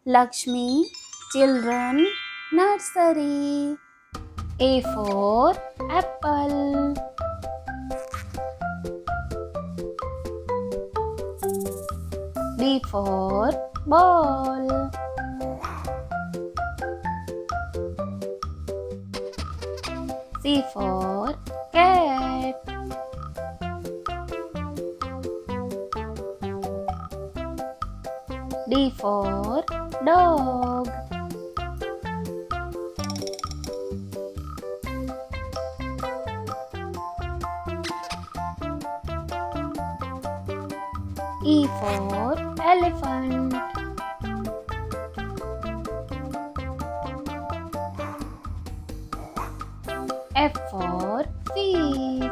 Laxmi, children, nursery. A for apple. B for ball. C for cat. D for dog. E for elephant. F for fish.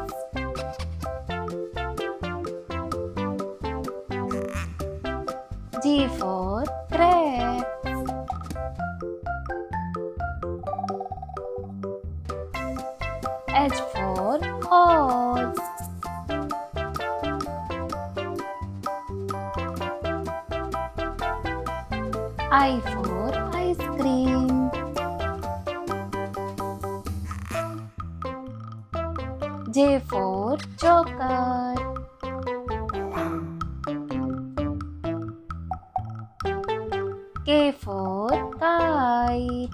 G for crab. H for horse. I for ice cream. J for joker. K for kite.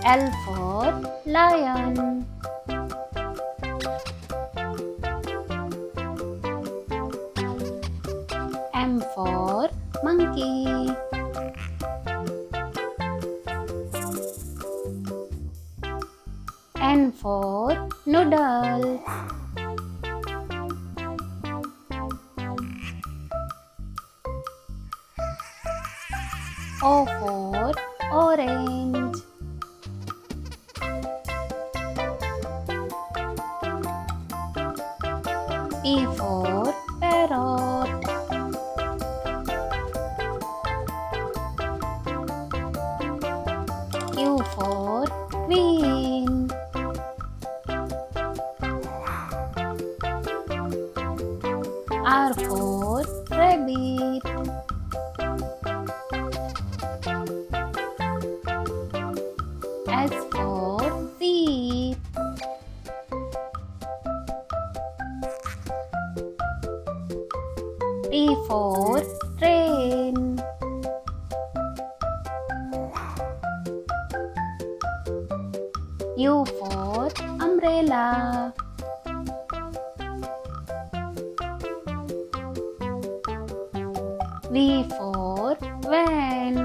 L for lion. M for monkey. N for noodle. O for orange. P for parrot. Q for queen. R for rabbit. S for sheep. T for train. U for umbrella. V for van.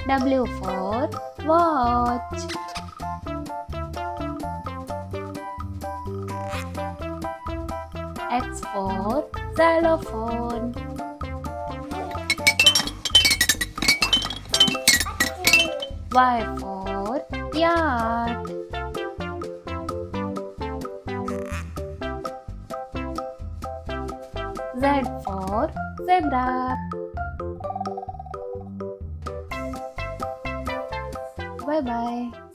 W for watch. X for xylophone. Y for yard. Z for zebra. Bye bye.